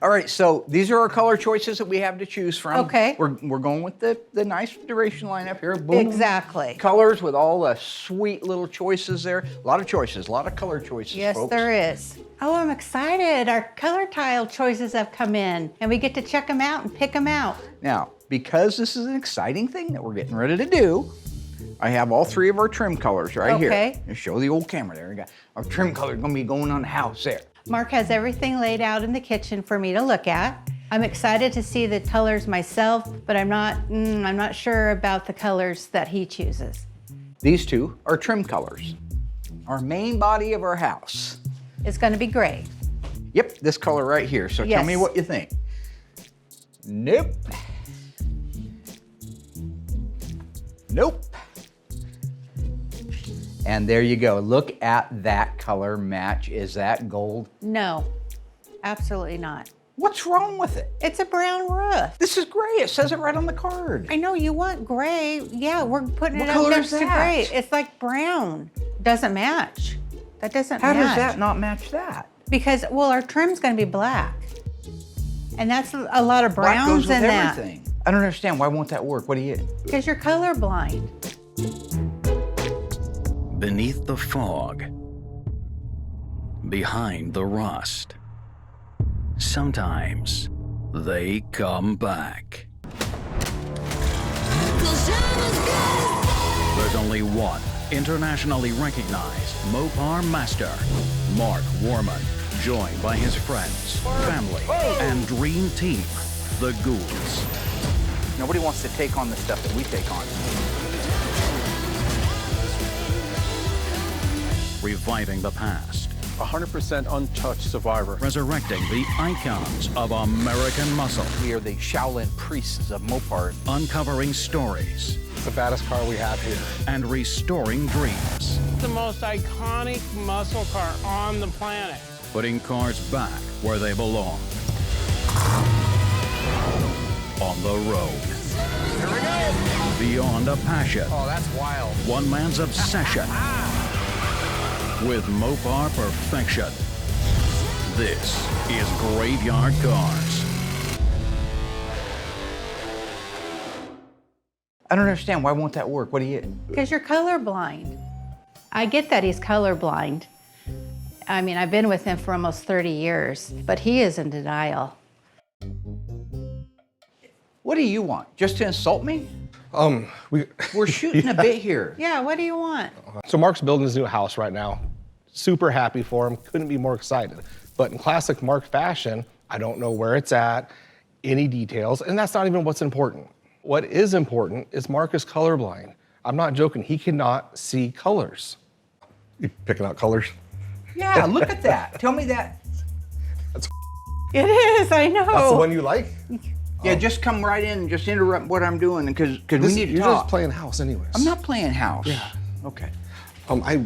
All right, so these are our color choices that we have to choose from. Okay. We're going with the nice duration lineup here. Boom. Exactly. Colors with all the sweet little choices there. A lot of choices, a lot of color choices, Yes, folks. there is. Oh, I'm excited. Our color tile choices have come in, and we get to check them out and pick them out. Now, because this is an exciting thing that we're getting ready to do, I have all three of our trim colors right here. Okay. Just show the old camera there. We got our trim color going to be going on the house there. Mark has everything laid out in the kitchen for me to look at. I'm excited to see the colors myself, but I'm not sure about the colors that he chooses. These two are trim colors. Our main body of our house. It's going to be gray. Yep, this color right here. So Yes. tell me what you think. Nope. Nope. And there you go. Look at that color match. Is that gold? No, absolutely not. What's wrong with it? It's a brown roof. This is gray. It says it right on the card. I know you want gray. Yeah, we're putting What it up color next is to that? gray. It's like brown. Doesn't match. That doesn't How match. does that not match that? Because, well, our trim's going to be black. And that's a lot of Black browns goes with in that. everything. I don't understand. Why won't that work? What do you? Because you're colorblind. Beneath the fog, behind the rust, sometimes they come back. There's only one internationally recognized Mopar master, Mark Warman, joined by his friends, family, and dream team, the Ghouls. Nobody wants to take on the stuff that we take on. Reviving the past, 100% untouched survivor. resurrecting the icons of American muscle, We are the Shaolin priests of Mopar. uncovering stories, It's the baddest car we have here. and restoring dreams, The most iconic muscle car on the planet. putting cars back where they belong. On the road. Here we go. Beyond a passion, Oh, that's wild. one man's obsession with Mopar perfection. This is Graveyard Cars. I don't understand. Why won't that work? What do you? Because you're colorblind. I get that he's colorblind. I mean, I've been with him for almost 30 years, but he is in denial. What do you want? Just to insult me? We're shooting a bit here. Yeah, what do you want? So Mark's building his new house right now. Super happy for him. Couldn't be more excited. But in classic Mark fashion, I don't know where it's at, any details, and that's not even what's important. What is important is Mark is colorblind. I'm not joking. He cannot see colors. You picking out colors? Yeah, look at that. Tell me that. It is, I know. That's the one you like? Yeah, just come right in and just interrupt what I'm doing because we need to You're talk. just playing house anyways. I'm not playing house. Yeah. Okay.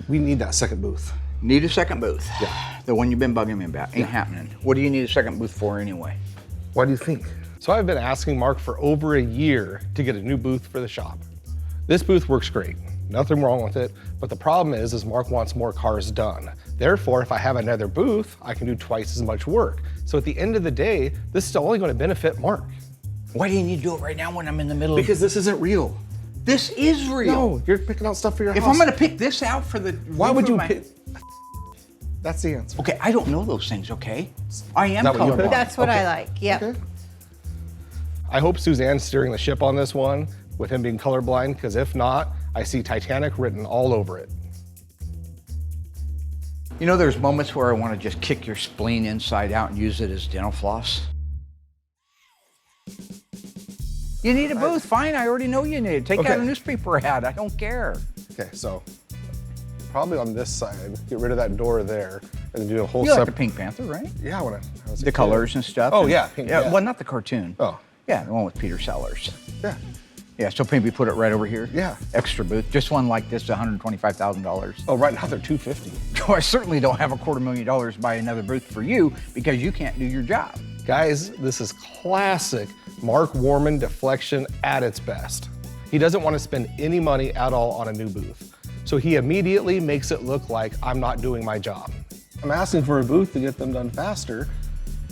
We need that second booth. Need a second booth. Yeah. The one you've been bugging me about. Ain't happening. What do you need a second booth for anyway? Why do you think? So I've been asking Mark for over a year to get a new booth for the shop. This booth works great. Nothing wrong with it, but the problem is Mark wants more cars done. Therefore, if I have another booth, I can do twice as much work. So at the end of the day, this is only going to benefit Mark. Why do you need to do it right now when I'm in the middle Because this isn't real. This is real. No, you're picking out stuff for your If house. I'm gonna pick this out for the Why roof would of you my- pick? That's the answer. Okay, I don't know those things, okay? I am that what you colorblind. picked? That's what I Okay. like, yeah. Okay. I hope Suzanne's steering the ship on this one with him being colorblind, because if not, I see Titanic written all over it. You know, there's moments where I want to just kick your spleen inside out and use it as dental floss. You need a booth, fine, I already know you need it. Take out Okay. a newspaper ad, I don't care. Okay, so probably on this side, get rid of that door there, and then do a whole You like the separate. Pink Panther, right? Yeah, I want to. The colors and stuff. Oh, and- yeah, pink, yeah. Well, not the cartoon. Oh. Yeah, the one with Peter Sellers. Yeah. Yeah, so maybe put it right over here. Yeah. Extra booth, just one like this, $125,000. Oh, right now they're $250. I certainly don't have $250,000 to buy another booth for you because you can't do your job. Guys, this is classic Mark Warman deflection at its best. He doesn't want to spend any money at all on a new booth. So he immediately makes it look like I'm not doing my job. I'm asking for a booth to get them done faster,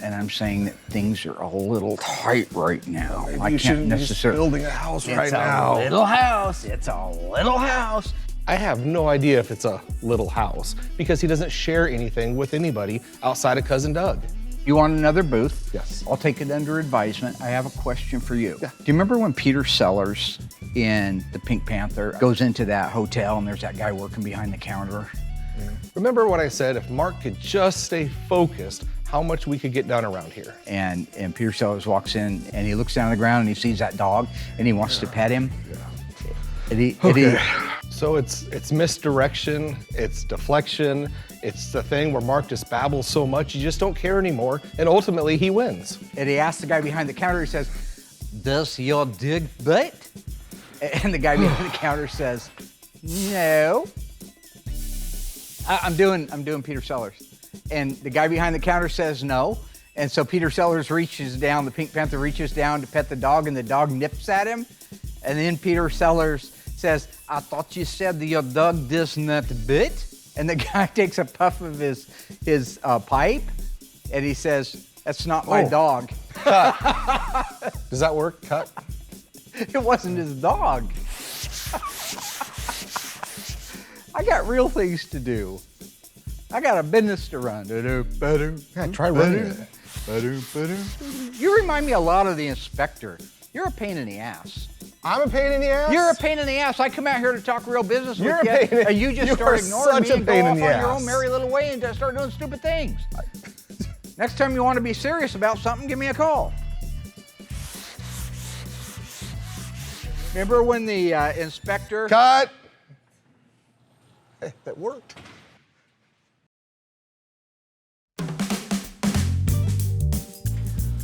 and I'm saying that things are a little tight right now. I You can't shouldn't be necessarily. building a house right It's now. a little house. It's a little house. I have no idea if it's a little house because he doesn't share anything with anybody outside of Cousin Doug. You want another booth? Yes. I'll take it under advisement. I have a question for you. Yeah. Do you remember when Peter Sellers in the Pink Panther goes into that hotel and there's that guy working behind the counter? Remember what I said, if Mark could just stay focused, how much we could get done around here. And Peter Sellers walks in and he looks down on the ground and he sees that dog and he wants to pet him. So it's misdirection, it's deflection, it's the thing where Mark just babbles so much, you just don't care anymore, and ultimately he wins. And he asks the guy behind the counter, he says, "Does your dig butt?" And the guy behind the counter says, "No." I'm doing Peter Sellers. And the guy behind the counter says no. And so Peter Sellers reaches down, the Pink Panther reaches down to pet the dog, and the dog nips at him. And then Peter Sellers says, "I thought you said that your dog does not bite." And the guy takes a puff of his pipe, and he says, "That's not my dog." Does that work? Cut? It wasn't his dog. I got real things to do. I got a business to run. Yeah, try running it. You remind me a lot of the inspector. You're a pain in the ass. I'm a pain in the ass? You're a pain in the ass. I come out here to talk real business You're with a you, pain in- and you just you start are ignoring such me a and go pain in off the on your ass. own merry little way and just start doing stupid things. Next time you want to be serious about something, give me a call. Remember when the inspector... Cut! Hey, that worked.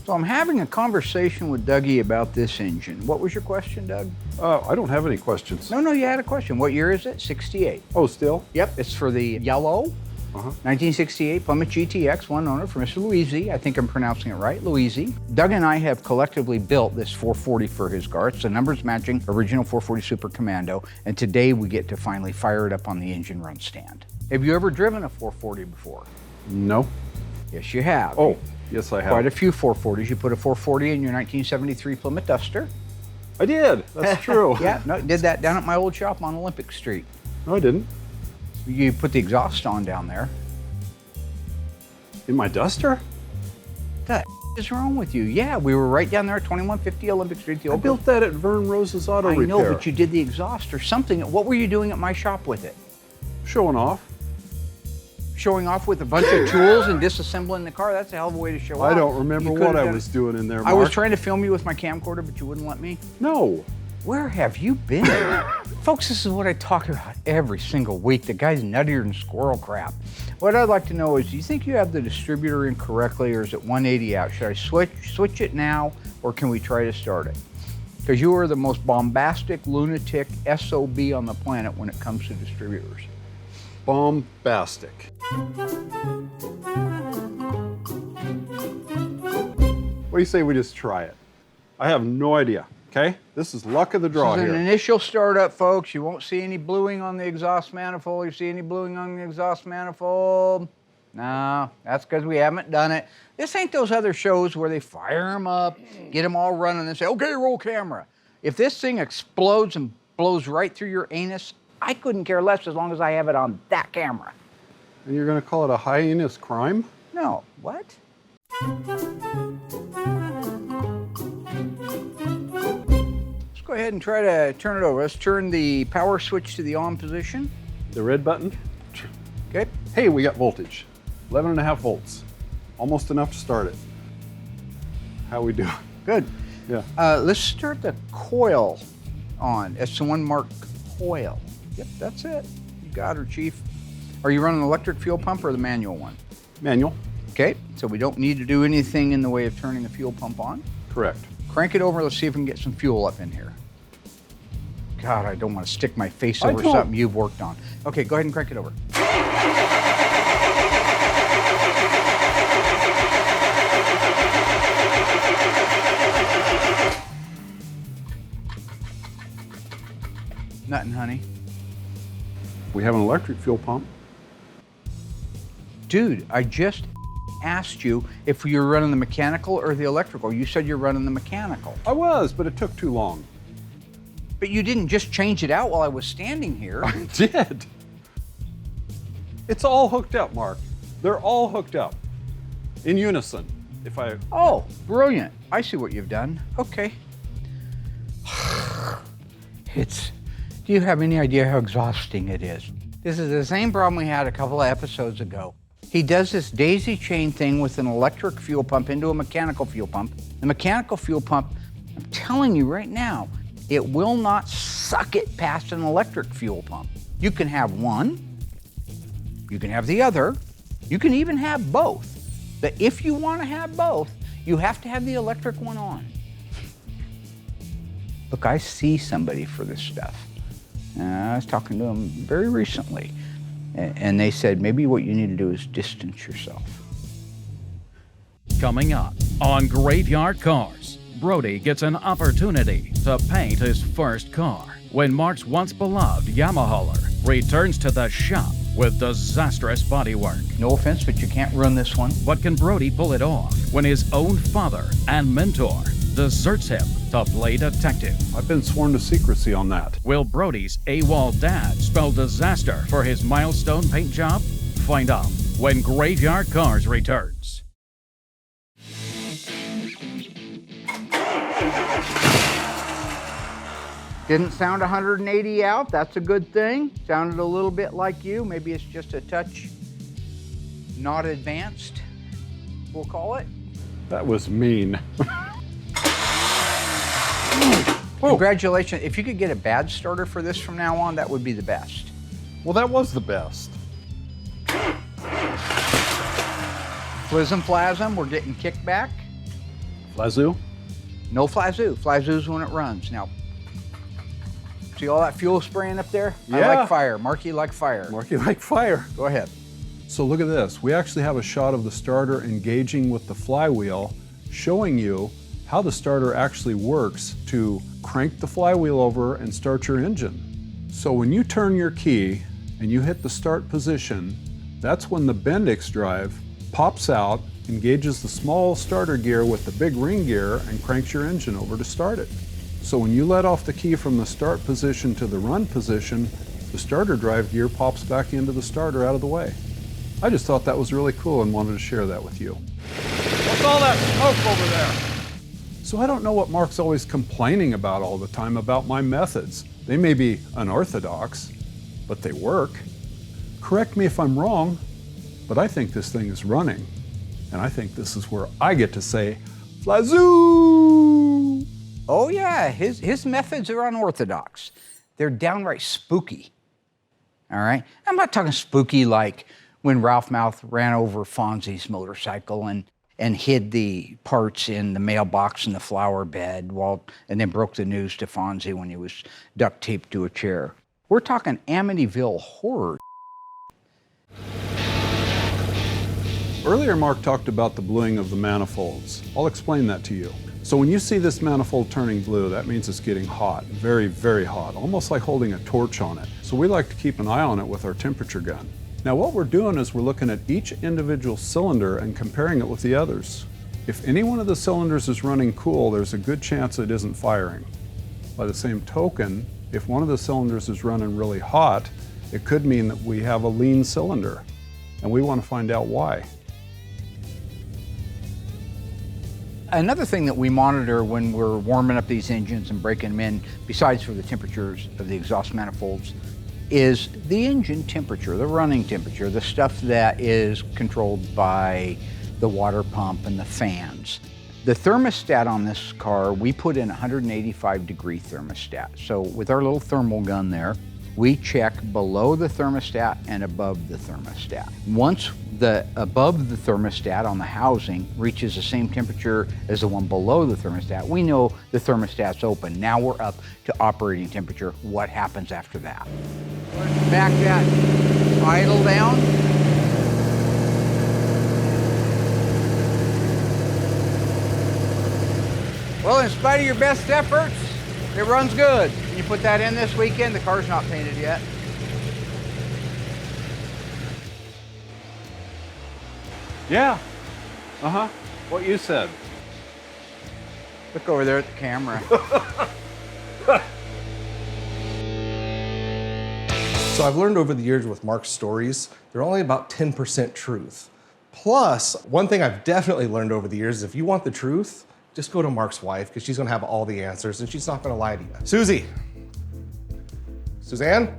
So I'm having a conversation with Dougie about this engine. What was your question, Doug? I don't have any questions. No, you had a question. What year is it? 68. Oh, still? Yep, it's for the yellow 1968 Plymouth GTX, one owner for Mr. Louisi. I think I'm pronouncing it right, Louisi. Doug and I have collectively built this 440 for his car. It's the numbers matching original 440 Super Commando, and today we get to finally fire it up on the engine run stand. Have you ever driven a 440 before? No. Yes, you have. Oh, yes, I have. Quite a few 440s. You put a 440 in your 1973 Plymouth Duster. I did. That's true. Yeah, no, did that down at my old shop on Olympic Street. No, I didn't. You put the exhaust on down there. In my Duster? What is wrong with you? Yeah, we were right down there at 2150 Olympic Street. The I old built that at Vern Rose's Auto I Repair. know, but you did the exhaust or something. What were you doing at my shop with it? Showing off. Showing off with a bunch of tools and disassembling the car? That's a hell of a way to show off. I don't remember You could've what I done was it. doing in there, Mark. I was trying to film you with my camcorder, but you wouldn't let me. No. Where have you been? Folks, this is what I talk about every single week. The guy's nuttier than squirrel crap. What I'd like to know is, do you think you have the distributor in correctly, or is it 180 out? Should I switch it now, or can we try to start it? Because you are the most bombastic, lunatic SOB on the planet when it comes to distributors. Bombastic. What do you say we just try it? I have no idea, okay? This is luck of the draw This is here. an initial startup, folks. You won't see any bluing on the exhaust manifold. You see any bluing on the exhaust manifold? No, that's because we haven't done it. This ain't those other shows where they fire them up, get them all running, and say, okay, roll camera. If this thing explodes and blows right through your anus, I couldn't care less as long as I have it on that camera. And you're going to call it a heinous crime? No, what? Let's go ahead and try to turn it over. Let's turn the power switch to the on position. The red button? Okay. Hey, we got voltage. 11.5 volts. Almost enough to start it. How we doing? Good. Yeah. Let's start the coil on. It's the one marked coil. Yep, that's it. You got her, Chief. Are you running the electric fuel pump or the manual one? Manual. Okay, so we don't need to do anything in the way of turning the fuel pump on. Correct. Crank it over. Let's see if we can get some fuel up in here. God, I don't want to stick my face I over don't. something you've worked on. Okay, go ahead and crank it over. Nothing, honey. We have an electric fuel pump. Dude, I just asked you if you were running the mechanical or the electrical. You said you're running the mechanical. I was, but it took too long. But you didn't just change it out while I was standing here. I did. It's all hooked up, Mark. They're all hooked up in unison. If I Oh, brilliant. I see what you've done. Okay. Do you have any idea how exhausting it is? This is the same problem we had a couple of episodes ago. He does this daisy chain thing with an electric fuel pump into a mechanical fuel pump. The mechanical fuel pump, I'm telling you right now, it will not suck it past an electric fuel pump. You can have one, you can have the other, you can even have both. But if you want to have both, you have to have the electric one on. Look, I see somebody for this stuff. I was talking to them very recently, and they said maybe what you need to do is distance yourself. Coming up on Graveyard Cars, Brody gets an opportunity to paint his first car when Mark's once beloved Yamahauler returns to the shop with disastrous bodywork. No offense, but you can't run this one. But can Brody pull it off when his own father and mentor deserts him to play detective? I've been sworn to secrecy on that. Will Brody's AWOL dad spell disaster for his milestone paint job? Find out when Graveyard Cars returns. Didn't sound 180 out, that's a good thing. Sounded a little bit like you, maybe it's just a touch not advanced, we'll call it. That was mean. Congratulations, if you could get a badge starter for this from now on, that would be the best. Well, that was the best. Flism Flasm, we're getting kickback. Flazoo? No Flazoo, Flazoo's when it runs. Now, see all that fuel spraying up there? I Yeah. like fire, Marky like fire. Mark, you like fire. Go ahead. So look at this. We actually have a shot of the starter engaging with the flywheel, showing you how the starter actually works to crank the flywheel over and start your engine. So when you turn your key and you hit the start position, that's when the Bendix drive pops out, engages the small starter gear with the big ring gear, and cranks your engine over to start it. So when you let off the key from the start position to the run position, the starter drive gear pops back into the starter out of the way. I just thought that was really cool and wanted to share that with you. What's all that smoke over there? So I don't know what Mark's always complaining about all the time about my methods. They may be unorthodox, but they work. Correct me if I'm wrong, but I think this thing is running. And I think this is where I get to say, Flazoo! Oh yeah, his methods are unorthodox. They're downright spooky, all right? I'm not talking spooky like when Ralph Mouth ran over Fonzie's motorcycle and hid the parts in the mailbox in the flower bed and then broke the news to Fonzie when he was duct taped to a chair. We're talking Amityville horror. Earlier, Mark talked about the bluing of the manifolds. I'll explain that to you. So when you see this manifold turning blue, that means it's getting hot, very, very hot, almost like holding a torch on it. So we like to keep an eye on it with our temperature gun. Now what we're doing is we're looking at each individual cylinder and comparing it with the others. If any one of the cylinders is running cool, there's a good chance it isn't firing. By the same token, if one of the cylinders is running really hot, it could mean that we have a lean cylinder, and we want to find out why. Another thing that we monitor when we're warming up these engines and breaking them in, besides for the temperatures of the exhaust manifolds, is the engine temperature, the running temperature, the stuff that is controlled by the water pump and the fans. The thermostat on this car, we put in 185 degree thermostat. So with our little thermal gun there, we check below the thermostat and above the thermostat. Once the above the thermostat on the housing reaches the same temperature as the one below the thermostat, we know the thermostat's open. Now we're up to operating temperature. What happens after that? Back that idle down. Well, in spite of your best efforts, it runs good. You put that in this weekend, the car's not painted yet. Yeah, Uh-huh. What you said. Look over there at the camera. So I've learned over the years with Mark's stories, they're only about 10% truth. Plus, one thing I've definitely learned over the years is if you want the truth, just go to Mark's wife, because she's gonna have all the answers and she's not gonna lie to you. Susie. Suzanne?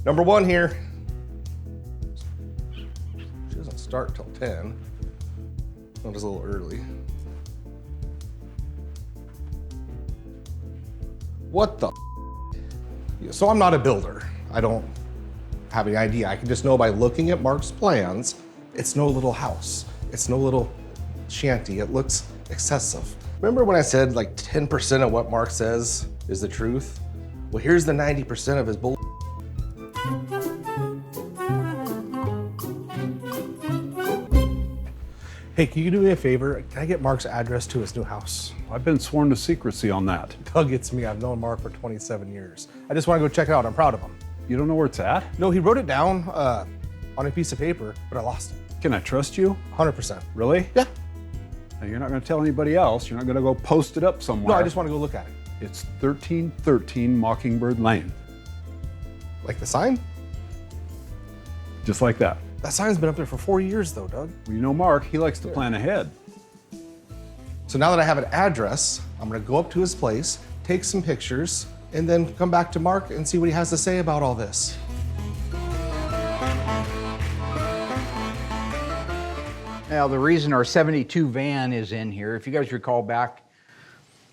Number one here. She doesn't start till 10. That was a little early. What the? So I'm not a builder. I don't have any idea. I can just know by looking at Mark's plans, it's no little house. It's no little shanty. It looks excessive. Remember when I said like 10% of what Mark says is the truth? Well, here's the 90% of his bull. Hey, can you do me a favor? Can I get Mark's address to his new house? I've been sworn to secrecy on that. Doug, it's me. I've known Mark for 27 years. I just want to go check it out. I'm proud of him. You don't know where it's at? No, he wrote it down on a piece of paper, but I lost it. Can I trust you? 100%. Really? Yeah. Now, you're not going to tell anybody else. You're not going to go post it up somewhere. No, I just want to go look at it. It's 1313 Mockingbird Lane. Like the sign? Just like that. That sign's been up there for 4 years though, Doug. Well, you know Mark, he likes to plan ahead. So now that I have an address, I'm gonna go up to his place, take some pictures, and then come back to Mark and see what he has to say about all this. Now, the reason our 72 van is in here, if you guys recall back,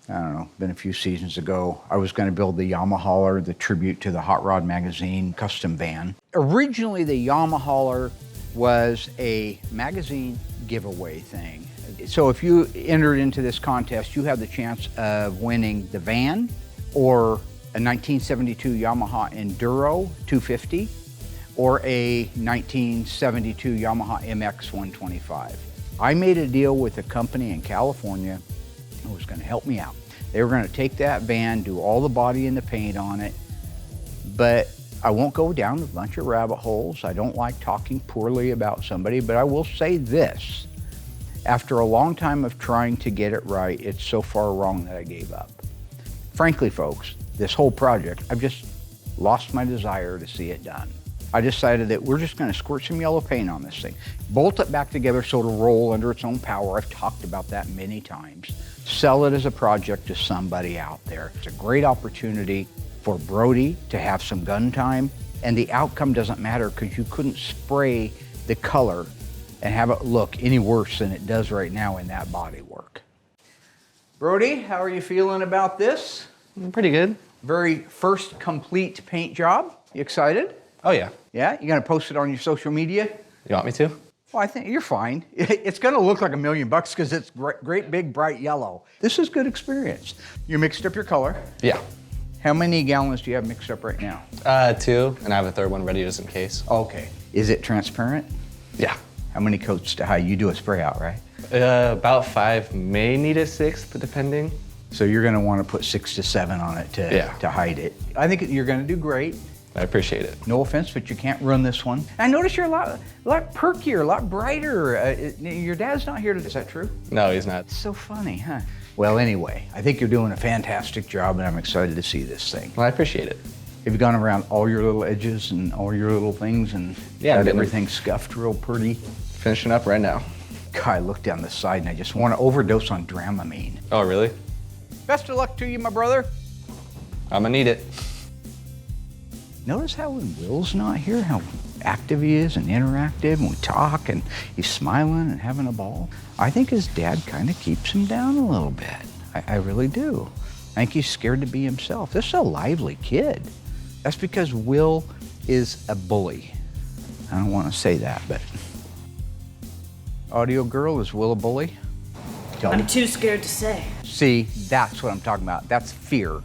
I don't know, been a few seasons ago, I was going to build the Yamahauler, the tribute to the Hot Rod Magazine custom van. Originally, the Yamahauler was a magazine giveaway thing. So if you entered into this contest, you have the chance of winning the van or a 1972 Yamaha Enduro 250 or a 1972 Yamaha MX 125. I made a deal with a company in California who was going to help me out. They were going to take that van, do all the body and the paint on it, but I won't go down a bunch of rabbit holes. I don't like talking poorly about somebody, but I will say this. After a long time of trying to get it right, it's so far wrong that I gave up. Frankly, folks, this whole project, I've just lost my desire to see it done. I decided that we're just going to squirt some yellow paint on this thing, bolt it back together so it'll roll under its own power. I've talked about that many times. Sell it as a project to somebody out there. It's a great opportunity for Brody to have some gun time, and the outcome doesn't matter because you couldn't spray the color and have it look any worse than it does right now in that body work. Brody, how are you feeling about this? Pretty good. Very first complete paint job. You excited? Oh yeah. Yeah? You gonna post it on your social media? You want me to? Well, I think you're fine. It's gonna look like $1 million because it's great big bright yellow. This is good experience. You mixed up your color. Yeah. How many gallons do you have mixed up right now? 2, and I have a third one ready just in case. Okay. Is it transparent? Yeah. How many coats to hide? You do a spray out, right? About 5, may need a 6th, depending. So you're gonna wanna put 6 to 7 on it to hide it. I think you're gonna do great. I appreciate it. No offense, but you can't run this one. I notice you're a lot perkier, a lot brighter. Your dad's not here today, is that true? No, he's not. It's so funny, huh? Well, anyway, I think you're doing a fantastic job and I'm excited to see this thing. Well, I appreciate it. Have you gone around all your little edges and all your little things and Yeah, got everything scuffed real pretty? Finishing up right now. God, I look down the side and I just want to overdose on Dramamine. Oh, really? Best of luck to you, my brother. I'm gonna need it. Notice how when Will's not here, how active he is and interactive, and we talk and he's smiling and having a ball. I think his dad kind of keeps him down a little bit. I really do. I think he's scared to be himself. This is a lively kid. That's because Will is a bully. I don't want to say that, but. Audio girl, is Will a bully? Tell me. I'm too scared to say. See, that's what I'm talking about. That's fear.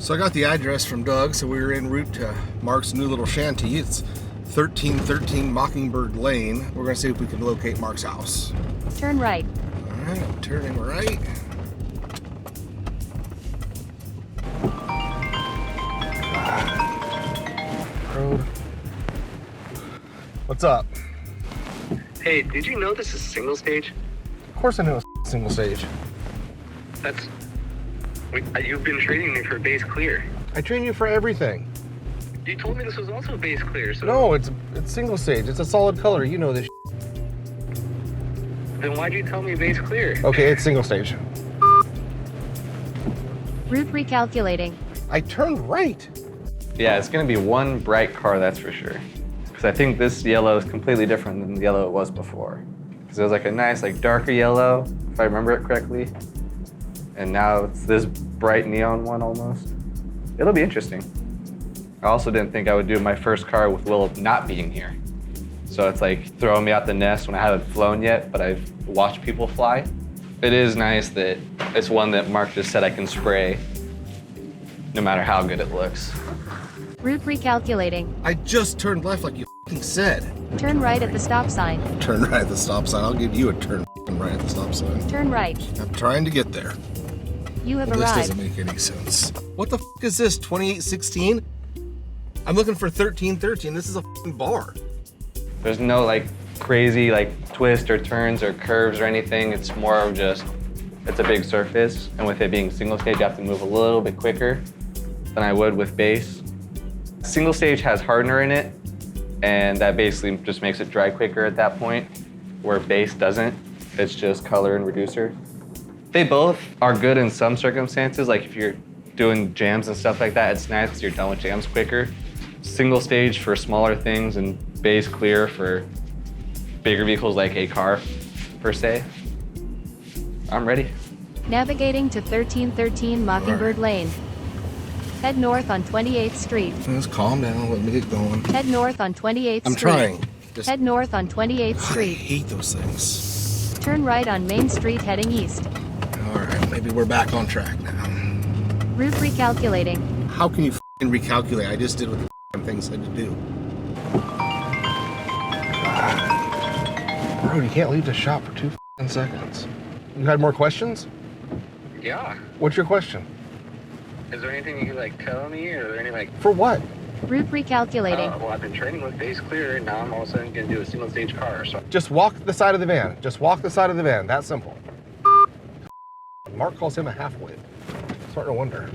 So I got the address from Doug, so we were en route to Mark's new little shanty. It's 1313 Mockingbird Lane. We're gonna see if we can locate Mark's house. Turn right. All right, I'm turning right. What's up? Hey, did you know this is single stage? Of course I know it's single stage. You've been training me for base clear. I train you for everything. You told me this was also base clear, so... No, it's single stage. It's a solid color. You know this. Then why'd you tell me base clear? Okay, it's single stage. Route recalculating. I turned right. Yeah, it's gonna be one bright car, that's for sure. Because I think this yellow is completely different than the yellow it was before. Because it was like a nice, like darker yellow, if I remember it correctly. And now it's this bright neon one almost. It'll be interesting. I also didn't think I would do my first car with Will not being here. So it's like throwing me out the nest when I haven't flown yet, but I've watched people fly. It is nice that it's one that Mark just said I can spray, no matter how good it looks. Route recalculating. I just turned left like you f***ing said. Turn right at the stop sign. Turn right at the stop sign. I'll give you a turn right at the stop sign. Turn right. I'm trying to get there. You have Well, this arrived. doesn't make any sense. What the f*** is this, 2816? I'm looking for 1313. This is a f***ing bar. There's no like crazy like twist or turns or curves or anything. It's more of just, it's a big surface. And with it being single stage, you have to move a little bit quicker than I would with base. Single stage has hardener in it, and that basically just makes it dry quicker at that point, where base doesn't. It's just color and reducer. They both are good in some circumstances, like if you're doing jams and stuff like that, it's nice because you're done with jams quicker. Single stage for smaller things and base clear for bigger vehicles like a car, per se. I'm ready. Navigating to 1313 Mockingbird Lane. Head north on 28th Street. Just calm down. Let me get going. Head north on 28th I'm Street. trying. Just, Head north on 28th I Street. hate those things. Turn right on Main Street heading east. All right, maybe we're back on track now. Route recalculating. How can you f***ing recalculate? I just did what the f***ing thing said to do. Bro, you can't leave the shop for 2 f***ing seconds. You had more questions? Yeah. What's your question? Is there anything you can like tell me, or any like... For what? Route recalculating. Well, I've been training with base clear, and now I'm all of a sudden gonna do a single stage car, so... Just walk the side of the van. Just walk the side of the van. That simple. Mark calls him a halfwit. Starting to wonder.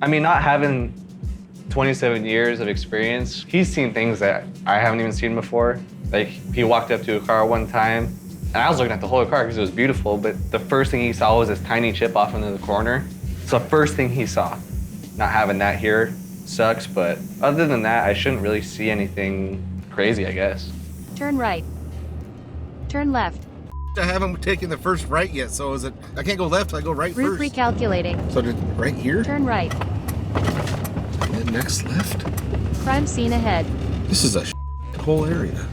I mean, not having 27 years of experience, he's seen things that I haven't even seen before. Like, he walked up to a car one time, and I was looking at the whole car because it was beautiful, but the first thing he saw was this tiny chip off into the corner. It's the first thing he saw. Not having that here sucks, but other than that, I shouldn't really see anything crazy, I guess. Turn right. Turn left. I haven't taken the first right yet, so is it? I can't go left. I go right Route first. recalculating. So did right here? Turn right. And next left. Crime scene ahead. This is a whole area.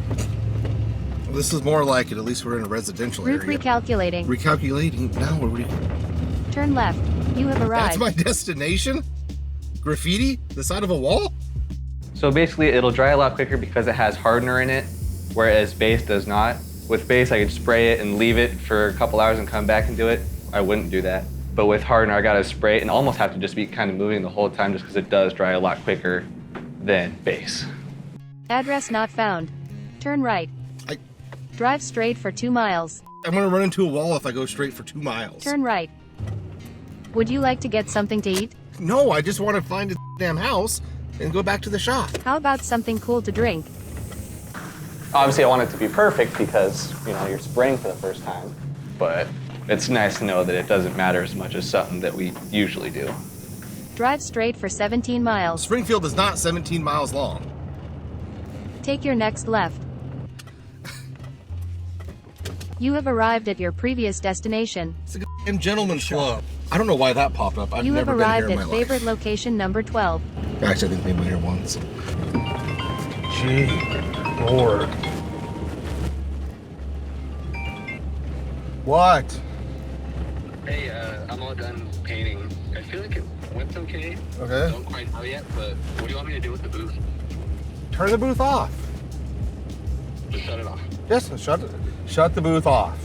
Well, this is more like it. At least we're in a residential Route area. recalculating. Recalculating. Now we're Turn left. You have That's arrived. my destination? Graffiti? The side of a wall? So basically, it'll dry a lot quicker because it has hardener in it, whereas base does not. With base, I could spray it and leave it for a couple hours and come back and do it. I wouldn't do that. But with hardener, I gotta spray it and almost have to just be kind of moving the whole time just because it does dry a lot quicker than base. Address not found. Turn right. Drive straight for 2 miles. I'm gonna run into a wall if I go straight for 2 miles. Turn right. Would you like to get something to eat? No, I just want to find a damn house and go back to the shop. How about something cool to drink? Obviously, I want it to be perfect because, you know, you're spraying for the first time. But it's nice to know that it doesn't matter as much as something that we usually do. Drive straight for 17 miles. Springfield is not 17 miles long. Take your next left. You have arrived at your previous destination. It's a goddamn gentleman's club. I don't know why that popped up. I've You have never been here arrived in at my favorite life. location number 12. Actually, I think maybe here once. Gee, Lord. What? Hey, I'm all done painting. I feel like it went okay. Okay. Don't quite know yet, but what do you want me to do with the booth? Turn the booth off. Just shut it off. Yes, shut the booth off.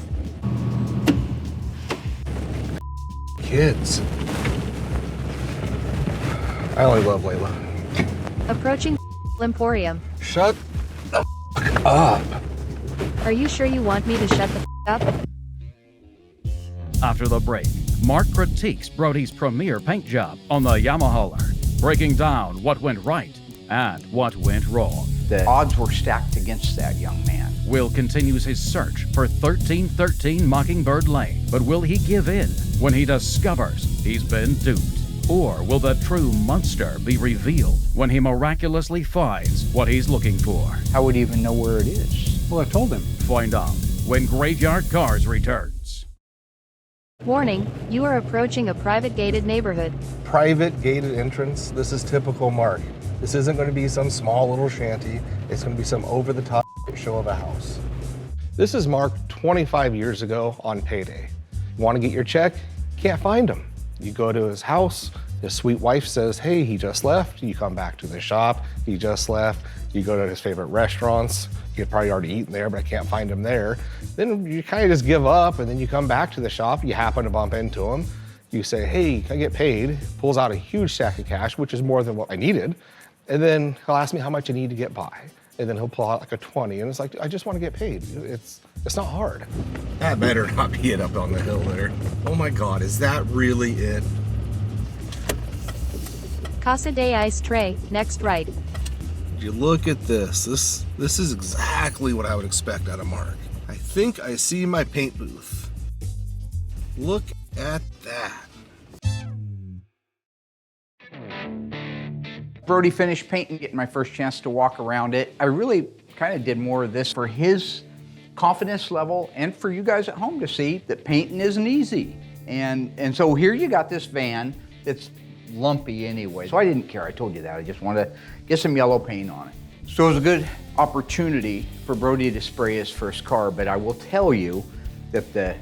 Kids. I only love Layla. Approaching Emporium. Shut the fuck up. Are you sure you want me to shut the up? After the break, Mark critiques Brody's premier paint job on the Yamahauler, breaking down what went right and what went wrong. The odds were stacked against that young man. Will continues his search for 1313 Mockingbird Lane, but will he give in when he discovers he's been duped? Or will the true monster be revealed when he miraculously finds what he's looking for? How would he even know where it is? Well, I told him. Find out when Graveyard Carz returns. Warning, you are approaching a private gated neighborhood. Private gated entrance. This is typical Mark. This isn't going to be some small little shanty. It's going to be some over-the-top show of a house. This is Mark 25 years ago on payday. Want to get your check? Can't find him. You go to his house, his sweet wife says, hey, he just left. You come back to the shop, he just left. You go to his favorite restaurants. He had probably already eaten there, but I can't find him there. Then you kind of just give up, and then you come back to the shop, you happen to bump into him. You say, hey, can I get paid? Pulls out a huge stack of cash, which is more than what I needed. And then he'll ask me how much I need to get by. And then he'll pull out like a 20, and it's like, I just want to get paid. It's not hard. That better not be it up on the hill there. Oh my God, is that really it? Casa de Ice Tray, next right. You look at this. This is exactly what I would expect out of Mark. I think I see my paint booth. Look at that. Brody finished painting, getting my first chance to walk around it. I really kind of did more of this for his confidence level and for you guys at home to see that painting isn't easy. And so here you got this van that's lumpy anyway. So I didn't care, I told you that. I just wanted to get some yellow paint on it. So it was a good opportunity for Brody to spray his first car, but I will tell you that the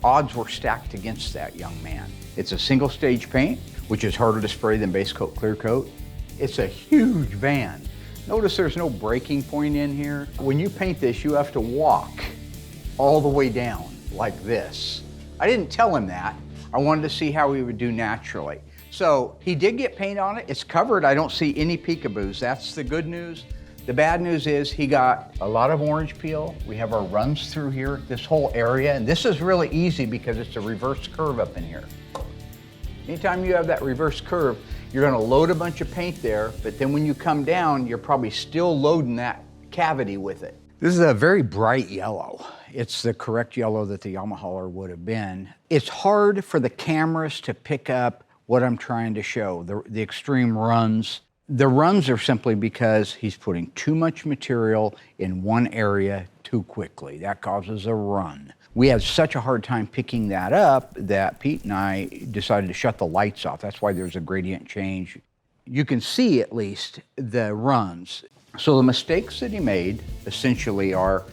odds were stacked against that young man. It's a single stage paint, which is harder to spray than base coat, clear coat. It's a huge van. Notice there's no breaking point in here. When you paint this, you have to walk all the way down like this. I didn't tell him that. I wanted to see how he would do naturally. So he did get paint on it. It's covered. I don't see any peekaboos. That's the good news. The bad news is he got a lot of orange peel. We have our runs through here, this whole area. And this is really easy because it's a reverse curve up in here. Anytime you have that reverse curve, you're gonna load a bunch of paint there, but then when you come down, you're probably still loading that cavity with it. This is a very bright yellow. It's the correct yellow that the Yamahauler would have been. It's hard for the cameras to pick up what I'm trying to show, the extreme runs. The runs are simply because he's putting too much material in one area too quickly. That causes a run. We had such a hard time picking that up that Pete and I decided to shut the lights off. That's why there's a gradient change. You can see at least the runs. So the mistakes that he made essentially are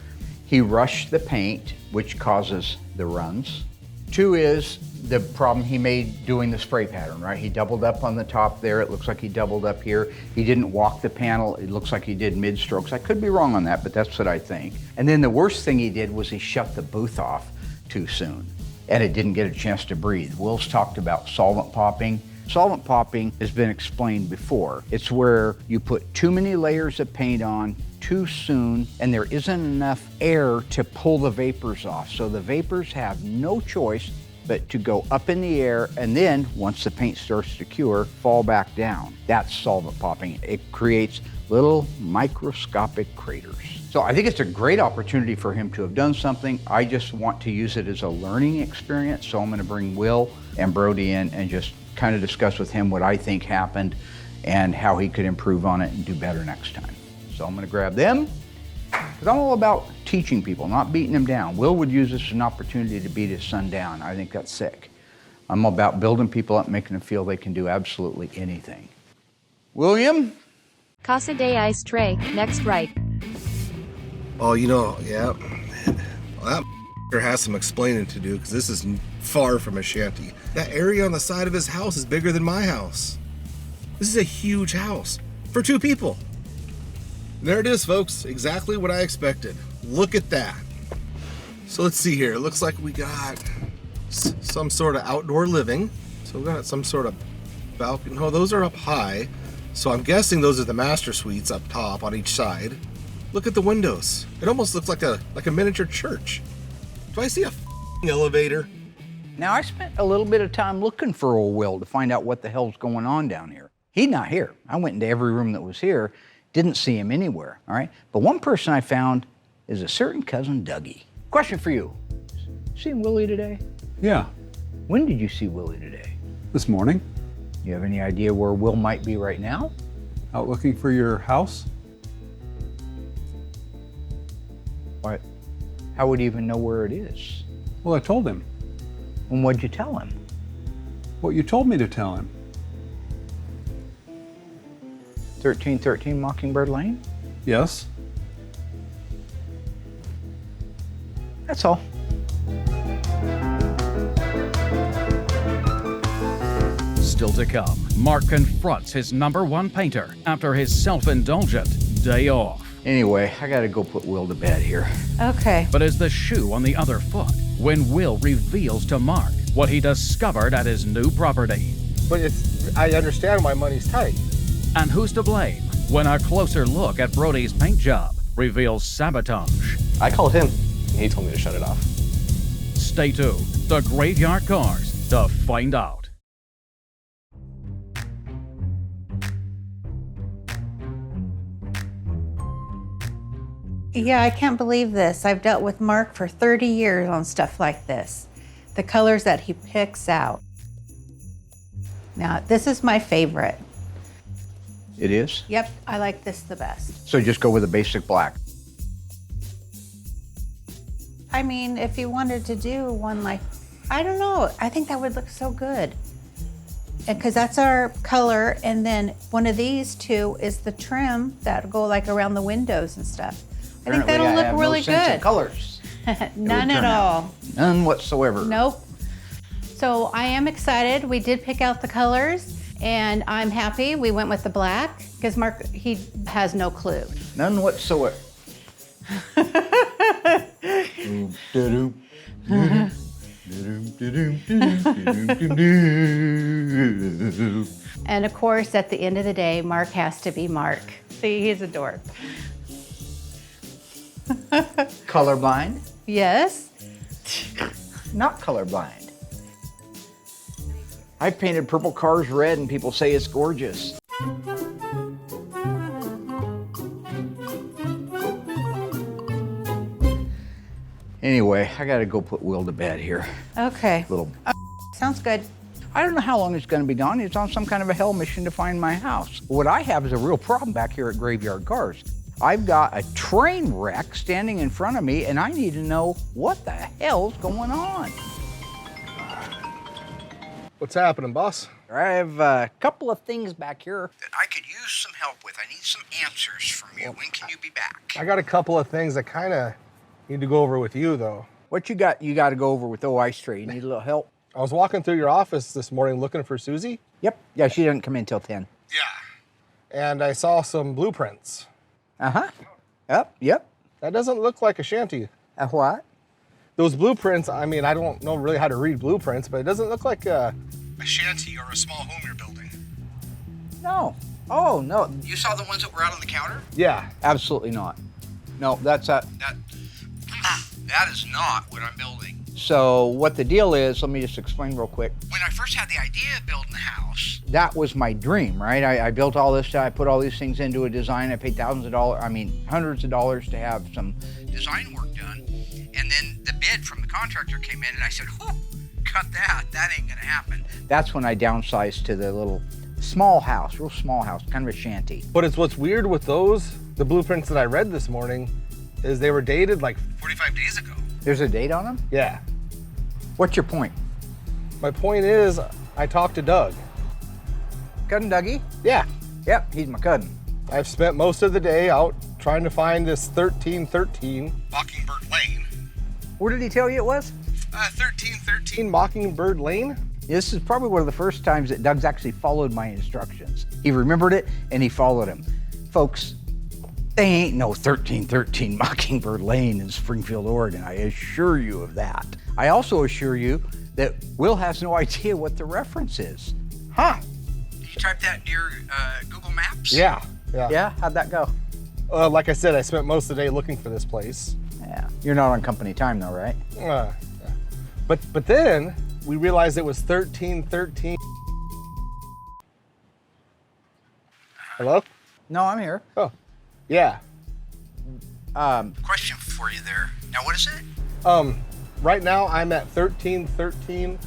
he rushed the paint, which causes the runs. Two is the problem he made doing the spray pattern, right? He doubled up on the top there. It looks like he doubled up here. He didn't walk the panel. It looks like he did mid-strokes. I could be wrong on that, but that's what I think. And then the worst thing he did was he shut the booth off too soon, and it didn't get a chance to breathe. Will's talked about solvent popping. Solvent popping has been explained before. It's where you put too many layers of paint on too soon, and there isn't enough air to pull the vapors off. So the vapors have no choice but to go up in the air, and then once the paint starts to cure, fall back down. That's solvent popping. It creates little microscopic craters. So I think it's a great opportunity for him to have done something. I just want to use it as a learning experience. So I'm gonna bring Will and Brody in and just kind of discuss with him what I think happened and how he could improve on it and do better next time. So I'm gonna grab them, because I'm all about teaching people, not beating them down. Will would use this as an opportunity to beat his son down. I think that's sick. I'm about building people up, making them feel they can do absolutely anything. William? Casa de Ice Tray, next right. Oh, you know, yeah. Well, that has some explaining to do because this is far from a shanty. That area on the side of his house is bigger than my house. This is a huge house for two people. There it is, folks. Exactly what I expected. Look at that. So let's see here. It looks like we got some sort of outdoor living. So we got some sort of balcony. No, those are up high. So I'm guessing those are the master suites up top on each side. Look at the windows. It almost looks like a miniature church. Do I see a elevator? Now, I spent a little bit of time looking for old Will to find out what the hell's going on down here. He's not here. I went into every room that was here, didn't see him anywhere, all right? But one person I found is a certain cousin Dougie. Question for you. Seen Willie today? Yeah, When did you see Willie today? this morning, You have any idea where Will might be right now? out looking for your house. What? How would he even know where it is? Well, I told him And what'd you tell him? what you told me to tell him. 1313 Mockingbird Lane? Yes? That's all. Still to come, Mark confronts his #1 painter after his self-indulgent day off. Anyway, I gotta go put Will to bed here. Okay. But is the shoe on the other foot when Will reveals to Mark what he discovered at his new property? But I understand why money's tight. And who's to blame when a closer look at Brody's paint job reveals sabotage? I called him. He told me to shut it off. Stay tuned. The Graveyard Carz to find out. Yeah, I can't believe this. I've dealt with Mark for 30 years on stuff like this. The colors that he picks out. Now, this is my favorite. It is? Yep, I like this the best. So just go with a basic black. I mean, if you wanted to do one like, I don't know, I think that would look so good. Because that's our color, and then one of these two is the trim that'll go like around the windows and stuff. I think Apparently, that'll I look have really no sense good. of colors. None at turn out. all. None whatsoever. Nope. So I am excited. We did pick out the colors, and I'm happy. We went with the black because Mark, he has no clue. None whatsoever. And of course, at the end of the day, Mark has to be Mark. See, he's a dork. Colorblind? Yes. Not colorblind. I painted purple cars red and people say it's gorgeous. Anyway, I gotta go put Will to bed here. Okay. Little. Sounds good. I don't know how long it's gonna be gone. It's on some kind of a hell mission to find my house. What I have is a real problem back here at Graveyard Carz. I've got a train wreck standing in front of me and I need to know what the hell's going on. What's happening, boss? I have a couple of things back here that I could use some help with. I need some answers from you. When can you be back? I got a couple of things that kind of need to go over with you, though. What you got? You got to go over with OI Straight. You need a little help? I was walking through your office this morning looking for Susie. Yep. Yeah, she doesn't come in till 10. Yeah. And I saw some blueprints. Uh-huh. Yep. That doesn't look like a shanty. A what? Those blueprints, I mean, I don't know really how to read blueprints, but it doesn't look like a shanty or a small home you're building. No. Oh, no. You saw the ones that were out on the counter? Yeah. Absolutely not. No, that is not what I'm building. So what the deal is, let me just explain real quick. When I first had the idea of building the house, that was my dream, right? I built all this stuff, I put all these things into a design, I paid thousands of dollars, hundreds of dollars to have some design work done. And then the bid from the contractor came in and I said, oh, cut that ain't gonna happen. That's when I downsized to the little small house, real small house, kind of a shanty. But it's what's weird with those, the blueprints that I read this morning, is they were dated like 45 days ago. There's a date on them? Yeah. What's your point? My point is, I talked to Doug. Cousin Dougie? Yeah. Yep, he's my cousin. I've spent most of the day out trying to find this 1313 Mockingbird Lane. Where did he tell you it was? 1313 Mockingbird Lane? This is probably one of the first times that Doug's actually followed my instructions. He remembered it and he followed them. Folks, they ain't no 1313 Mockingbird Lane in Springfield, Oregon. I assure you of that. I also assure you that Will has no idea what the reference is. Huh? Did you type that in your Google Maps? Yeah. Yeah? How'd that go? Like I said, I spent most of the day looking for this place. Yeah. You're not on company time though, right? Yeah. But then we realized it was 1313. Hello? No, I'm here. Oh, yeah. Question for you there. Now, what is it? Right now I'm at 1313.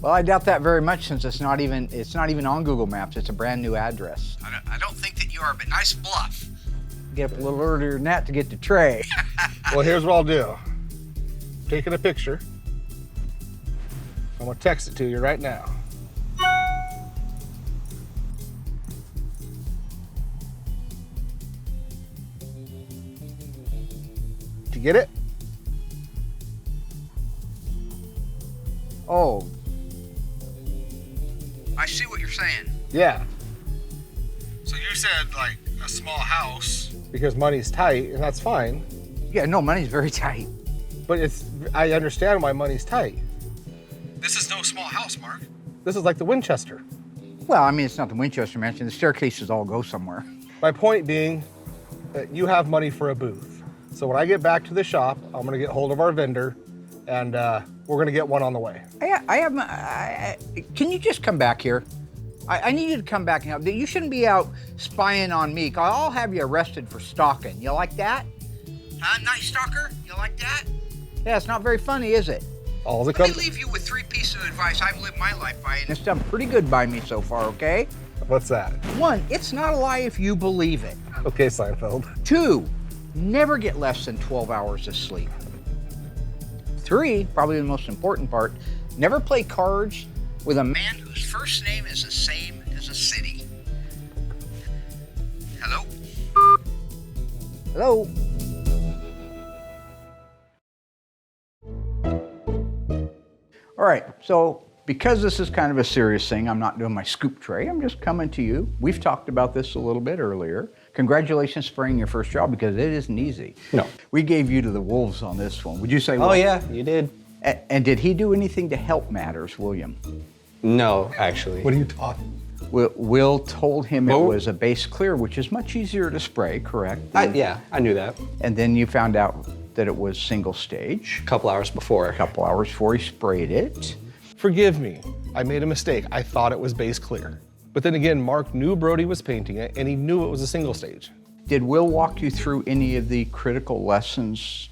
Well, I doubt that very much since it's not even on Google Maps. It's a brand new address. I don't think that you are, but nice bluff. Get up a little earlier than that to get to Trey. Well, here's what I'll do. Taking a picture. I'm gonna text it to you right now. Did you get it? Oh. I see what you're saying. Yeah. So you said like a small house. Because money's tight, and that's fine. Yeah, no, money's very tight. But I understand why money's tight. This is no small house, Mark. This is like the Winchester. Well, I mean, it's not the Winchester Mansion. The staircases all go somewhere. My point being that you have money for a booth. So when I get back to the shop, I'm gonna get hold of our vendor, and we're gonna get one on the way. Can you just come back here? I need you to come back and help. You shouldn't be out spying on me. I'll have you arrested for stalking. You like that? Huh, Night Stalker? You like that? Yeah, it's not very funny, is it? Let me leave you with 3 pieces of advice I've lived my life by, and it's done pretty good by me so far, okay? What's that? 1, it's not a lie if you believe it. Okay, Seinfeld. 2, never get less than 12 hours of sleep. 3, probably the most important part, never play cards with a man whose first name is the same as a city. Hello? Hello? All right, so because this is kind of a serious thing, I'm not doing my scoop tray. I'm just coming to you. We've talked about this a little bit earlier. Congratulations for getting your first job, because it isn't easy. No. We gave you to the wolves on this one. Would you say? Oh, yeah, you did. And did he do anything to help matters, William? No, actually. What are you talking? Will told him it was a base clear, which is much easier to spray, correct? Yeah, I knew that. And then you found out that it was single stage. A couple hours before. A couple hours before he sprayed it. Forgive me, I made a mistake. I thought it was base clear. But then again, Mark knew Brody was painting it, and he knew it was a single stage. Did Will walk you through any of the critical lessons,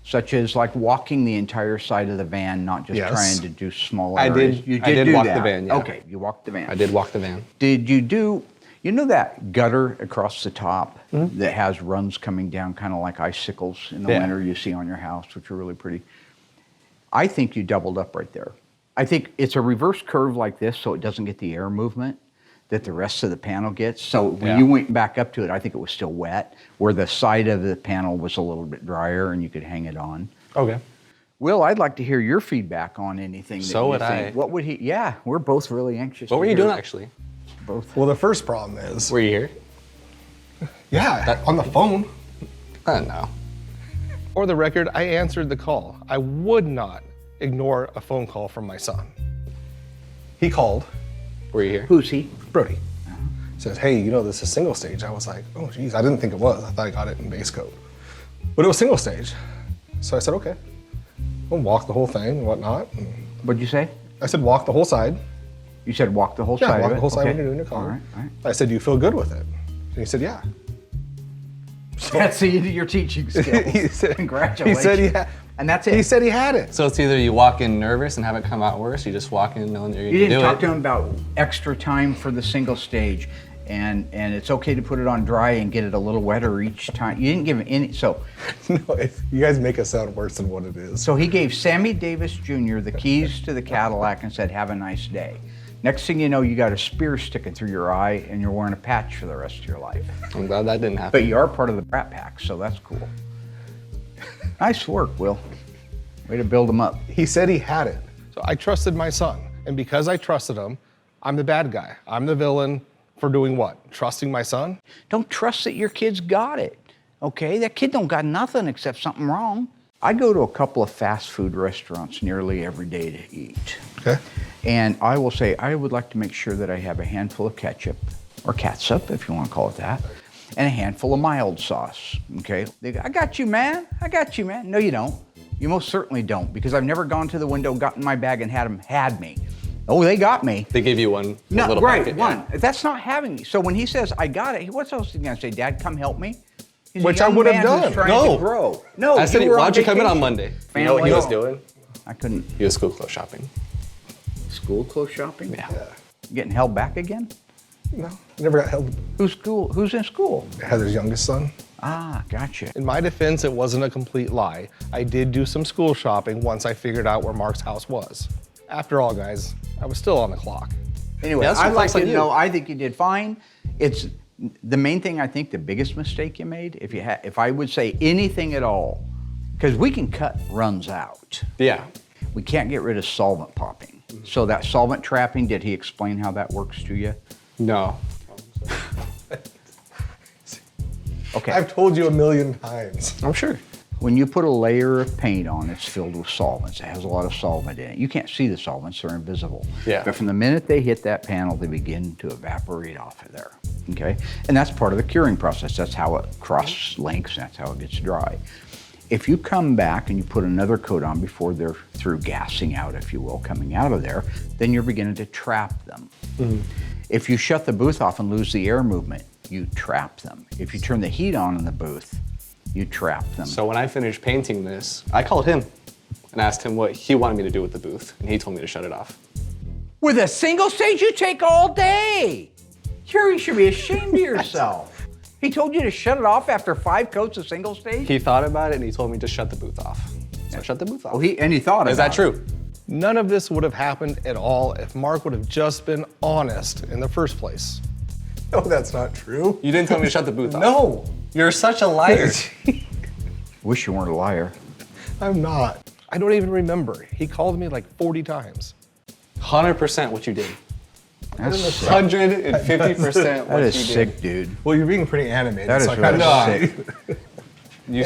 such as like walking the entire side of the van, not just trying to do small areas? I did walk the van, yeah. Okay, you walked the van. I did walk the van. Did you do, you know that gutter across the top that has runs coming down kind of like icicles in the winter you see on your house, which are really pretty? I think you doubled up right there. I think it's a reverse curve like this, so it doesn't get the air movement that the rest of the panel gets. So when you went back up to it, I think it was still wet, where the side of the panel was a little bit drier and you could hang it on. Okay. Will, I'd like to hear your feedback on anything that So you would think. I. What would he, yeah, we're both really anxious. What were you doing, actually? Both. Well, the first problem is... Were you here? Yeah, on the phone. No. For the record, I answered the call. I would not ignore a phone call from my son. He called. Were you here? Who's he? Brody. Says, hey, you know, this is single stage. I was like, oh, geez, I didn't think it was. I thought I got it in base coat. But it was single stage. So I said, okay. We'll walk the whole thing and whatnot. What'd you say? I said, walk the whole side. You said walk the whole side of it? Yeah, walk the whole side when you're doing your car. All right, all right. I said, do you feel good with it? And he said, yeah. So that's the end of your teaching skills. he said, Congratulations. He said he had, and that's it. He said he had it. So it's either you walk in nervous and have it come out worse, you just walk in knowing you're going to do it. You didn't talk to him about extra time for the single stage, and it's okay to put it on dry and get it a little wetter each time. You didn't give him any, so. No, you guys make it sound worse than what it is. So he gave Sammy Davis Jr. the keys to the Cadillac and said, have a nice day. Next thing you know, you got a spear sticking through your eye and you're wearing a patch for the rest of your life. I'm glad that didn't happen. But you are part of the Brat Pack, so that's cool. Nice work, Will. Way to build him up. He said he had it. So I trusted my son. And because I trusted him, I'm the bad guy. I'm the villain for doing what? Trusting my son? Don't trust that your kid's got it, okay? That kid don't got nothing except something wrong. I go to a couple of fast food restaurants nearly every day to eat. Okay. And I will say, I would like to make sure that I have a handful of ketchup, or catsup, if you want to call it that, and a handful of mild sauce, okay? They go, I got you, man. I got you, man. No, you don't. You most certainly don't, because I've never gone to the window, got in my bag, and had me. Oh, they got me. They gave you one No, little right, packet. one. That's not having me. So when he says, I got it, what's else is he gonna say? Dad, come help me? He's a Which I young would have man who's done. trying No. to grow. No, I said, you were why on don't you come in on vacation. Monday? You know what he was doing? I couldn't. He was school clothes shopping. School clothes shopping? Yeah. Getting held back again? No, I never got held. Who's in school? Heather's youngest son. Ah, gotcha. In my defense, it wasn't a complete lie. I did do some school shopping once I figured out where Mark's house was. After all, guys, I was still on the clock. Anyway, Yeah, that's I'd some like flex to on you. know, I think you did fine. It's the main thing, I think the biggest mistake you made, if I would say anything at all, because we can cut runs out. Yeah. We can't get rid of solvent popping. So that solvent trapping, did he explain how that works to you? No. Okay. I've told you a million times. I'm sure. When you put a layer of paint on, it's filled with solvents. It has a lot of solvent in it. You can't see the solvents, they're invisible. Yeah. But from the minute they hit that panel, they begin to evaporate off of there, okay? And that's part of the curing process. That's how it cross-links, and that's how it gets dry. If you come back and you put another coat on before they're through gassing out, if you will, coming out of there, then you're beginning to trap them. If you shut the booth off and lose the air movement, you trap them. If you turn the heat on in the booth, you trap them. So when I finished painting this, I called him and asked him what he wanted me to do with the booth, and he told me to shut it off. With a single stage, you take all day. You should be ashamed of yourself. He told you to shut it off after 5 coats of single stage? He thought about it and he told me to shut the booth off. So I shut the booth off. Oh, he thought about it. Is that true? None of this would have happened at all if Mark would have just been honest in the first place. No, that's not true. You didn't tell me to shut the booth off. No, You're such a liar. Wish you weren't a liar. I'm not. I don't even remember. He called me like 40 times. 100% what you did. That's sick. 150% what That is you did. sick, dude. Well, you're being pretty animated. That is so I kinda really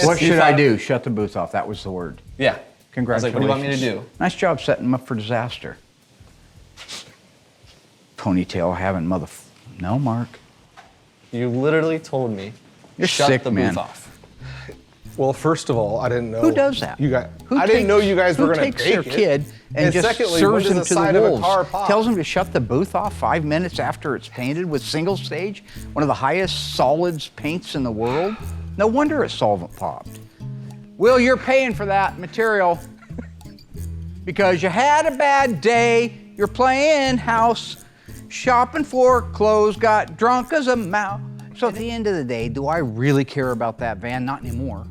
sick. What should I do? Shut the booth off. That was the word. Yeah. I was Congratulations. like, what do you want me to do? Nice job setting him up for disaster. Ponytail having No, Mark. You literally told me, You're shut sick, the man. booth off. Well, first of all, I didn't know. Who does that? You guys. Who I didn't know you guys were who going to takes take their it. kid and just secondly, serves when him does to the the side of a wolves? car pop? Tells him to shut the booth off 5 minutes after it's painted with single stage, one of the highest solids paints in the world. No wonder it's solvent popped. Will, you're paying for that material because you had a bad day. You're playing house, shopping for clothes, got drunk as a mouse. So at the end of the day, do I really care about that van? Not anymore.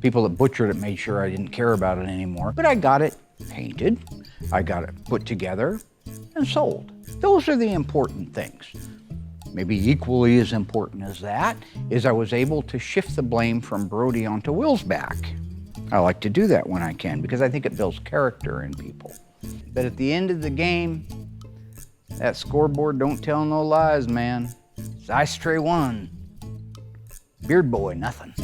People that butchered it made sure I didn't care about it anymore. But I got it painted, I got it put together, and sold. Those are the important things. Maybe equally as important as that is I was able to shift the blame from Brody onto Will's back. I like to do that when I can because I think it builds character in people. But at the end of the game, that scoreboard don't tell no lies, man. Ice Tray 1, Beard Boy, nothing.